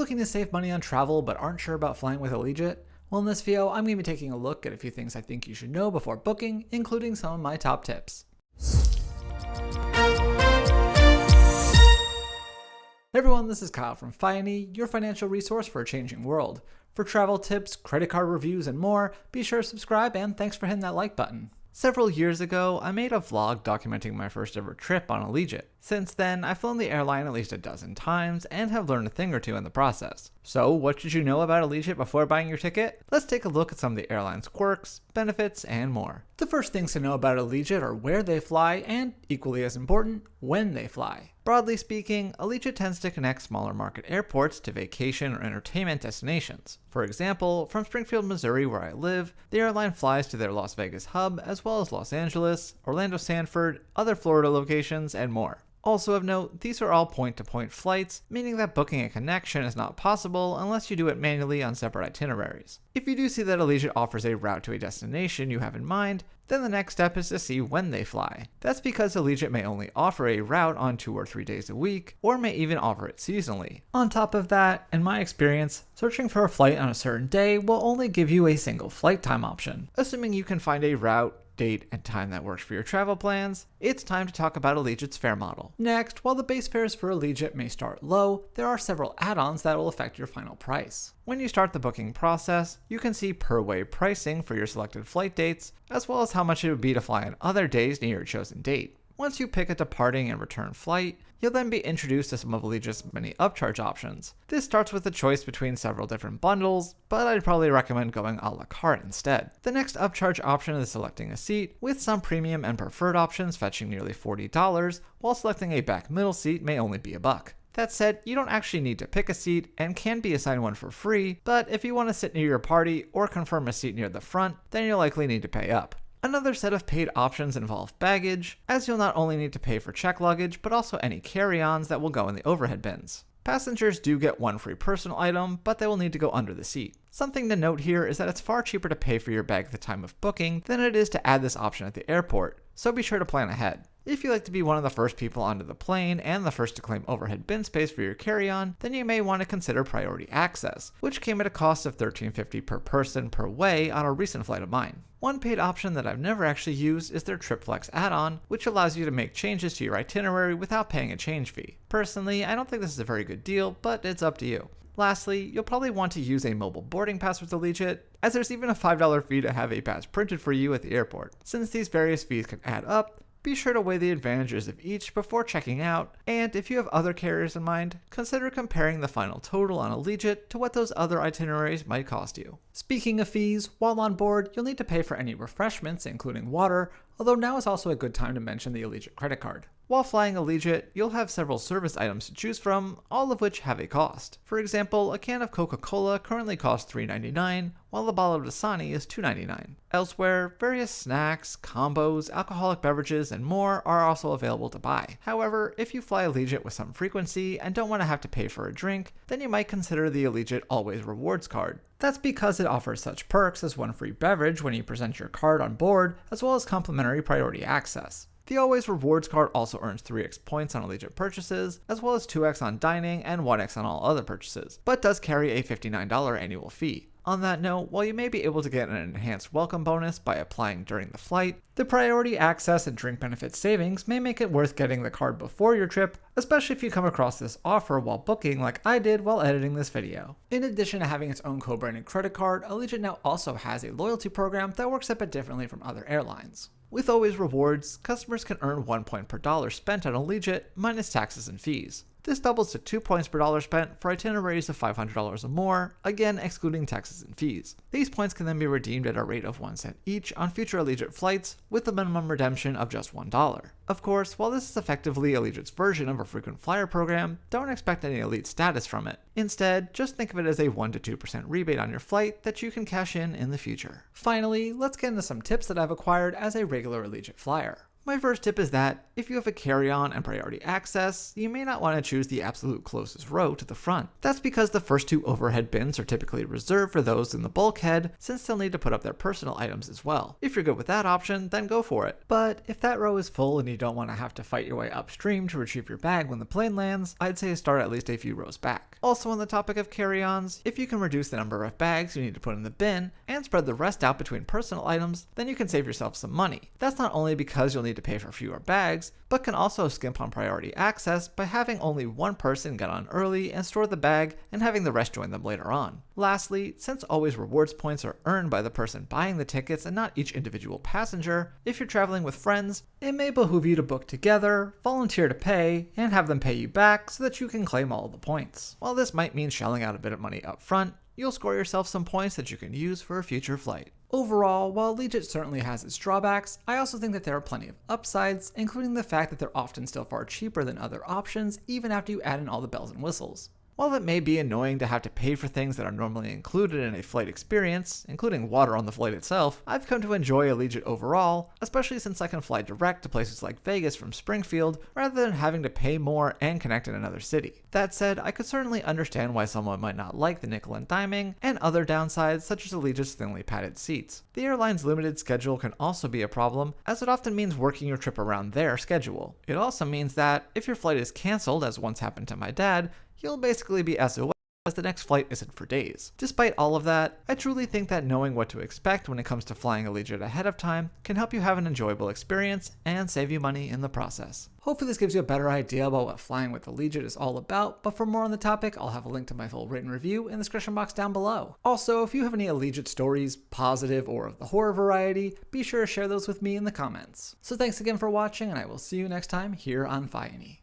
looking to save money on travel but aren't sure about flying with Allegiant? Well, in this video, I'm going to be taking a look at a few things I think you should know before booking, including some of my top tips. Hey everyone, this is Kyle from Fiany, your financial resource for a changing world. For travel tips, credit card reviews, and more, be sure to subscribe and thanks for hitting that like button. Several years ago, I made a vlog documenting my first ever trip on Allegiant. Since then, I've flown the airline at least a dozen times and have learned a thing or two in the process. So, what should you know about Allegiant before buying your ticket? Let's take a look at some of the airline's quirks, benefits, and more. The first things to know about Allegiant are where they fly and, equally as important, when they fly. Broadly speaking, Allegiant tends to connect smaller market airports to vacation or entertainment destinations. For example, from Springfield, Missouri, where I live, the airline flies to their Las Vegas hub as well as Los Angeles, Orlando, Sanford, other Florida locations, and more. Also of note, these are all point-to-point flights, meaning that booking a connection is not possible unless you do it manually on separate itineraries. If you do see that Allegiant offers a route to a destination you have in mind, then the next step is to see when they fly. That's because Allegiant may only offer a route on 2 or 3 days a week, or may even offer it seasonally. On top of that, in my experience, searching for a flight on a certain day will only give you a single flight time option. Assuming you can find a route, date, and time that works for your travel plans, it's time to talk about Allegiant's fare model. Next, while the base fares for Allegiant may start low, there are several add-ons that will affect your final price. When you start the booking process, you can see per-way pricing for your selected flight dates, as well as how much it would be to fly on other days near your chosen date. Once you pick a departing and return flight, you'll then be introduced to some of Allegiant's many upcharge options. This starts with a choice between several different bundles, but I'd probably recommend going a la carte instead. The next upcharge option is selecting a seat, with some premium and preferred options fetching nearly $40, while selecting a back middle seat may only be $1. That said, you don't actually need to pick a seat and can be assigned one for free, but if you want to sit near your party or confirm a seat near the front, then you'll likely need to pay up. Another set of paid options involve baggage, as you'll not only need to pay for check luggage, but also any carry-ons that will go in the overhead bins. Passengers do get one free personal item, but they will need to go under the seat. Something to note here is that it's far cheaper to pay for your bag at the time of booking than it is to add this option at the airport, so be sure to plan ahead. If you like to be one of the first people onto the plane and the first to claim overhead bin space for your carry-on, then you may want to consider priority access, which came at a cost of $13.50 per person per way on a recent flight of mine. One paid option that I've never actually used is their TripFlex add-on, which allows you to make changes to your itinerary without paying a change fee. Personally, I don't think this is a very good deal, but it's up to you. Lastly, you'll probably want to use a mobile boarding pass with Allegiant, as there's even a $5 fee to have a pass printed for you at the airport. Since these various fees can add up, be sure to weigh the advantages of each before checking out, and if you have other carriers in mind, consider comparing the final total on Allegiant to what those other itineraries might cost you. Speaking of fees, while on board, you'll need to pay for any refreshments, including water, although now is also a good time to mention the Allegiant credit card. While flying Allegiant, you'll have several service items to choose from, all of which have a cost. For example, a can of Coca-Cola currently costs $3.99, while a bottle of Dasani is $2.99. Elsewhere, various snacks, combos, alcoholic beverages, and more are also available to buy. However, if you fly Allegiant with some frequency and don't want to have to pay for a drink, then you might consider the Allegiant Always Rewards card. That's because it offers such perks as one free beverage when you present your card on board, as well as complimentary priority access. The Always Rewards card also earns 3x points on Allegiant purchases, as well as 2x on dining and 1x on all other purchases, but does carry a $59 annual fee. On that note, while you may be able to get an enhanced welcome bonus by applying during the flight, the priority access and drink benefit savings may make it worth getting the card before your trip, especially if you come across this offer while booking like I did while editing this video. In addition to having its own co-branded credit card, Allegiant now also has a loyalty program that works a bit differently from other airlines. With Always Rewards, customers can earn 1 point per dollar spent on Allegiant minus taxes and fees. This doubles to 2 points per dollar spent for itineraries of $500 or more, again excluding taxes and fees. These points can then be redeemed at a rate of 1 cent each on future Allegiant flights, with a minimum redemption of just $1. Of course, while this is effectively Allegiant's version of a frequent flyer program, don't expect any elite status from it. Instead, just think of it as a 1 to 2% rebate on your flight that you can cash in the future. Finally, let's get into some tips that I've acquired as a regular Allegiant flyer. My first tip is that, If you have a carry-on and priority access, you may not want to choose the absolute closest row to the front. That's because the first two overhead bins are typically reserved for those in the bulkhead, since they'll need to put up their personal items as well. If you're good with that option, then go for it. But if that row is full and you don't want to have to fight your way upstream to retrieve your bag when the plane lands, I'd say start at least a few rows back. Also on the topic of carry-ons, if you can reduce the number of bags you need to put in the bin and spread the rest out between personal items, then you can save yourself some money. That's not only because you'll need to pay for fewer bags, but can also skimp on priority access by having only one person get on early and store the bag and having the rest join them later on. Lastly, since always rewards points are earned by the person buying the tickets and not each individual passenger, if you're traveling with friends, it may behoove you to book together, volunteer to pay, and have them pay you back so that you can claim all the points. While this might mean shelling out a bit of money up front, you'll score yourself some points that you can use for a future flight. Overall, while Allegiant certainly has its drawbacks, I also think that there are plenty of upsides, including the fact that they're often still far cheaper than other options, even after you add in all the bells and whistles. While it may be annoying to have to pay for things that are normally included in a flight experience, including water on the flight itself, I've come to enjoy Allegiant overall, especially since I can fly direct to places like Vegas from Springfield rather than having to pay more and connect in another city. That said, I could certainly understand why someone might not like the nickel and diming and other downsides such as Allegiant's thinly padded seats. The airline's limited schedule can also be a problem, as it often means working your trip around their schedule. It also means that if your flight is cancelled, as once happened to my dad, you'll basically be SOL as the next flight isn't for days. Despite all of that, I truly think that knowing what to expect when it comes to flying Allegiant ahead of time can help you have an enjoyable experience and save you money in the process. Hopefully this gives you a better idea about what flying with Allegiant is all about, but for more on the topic, I'll have a link to my full written review in the description box down below. Also, if you have any Allegiant stories, positive or of the horror variety, be sure to share those with me in the comments. So thanks again for watching, and I will see you next time here on Flying.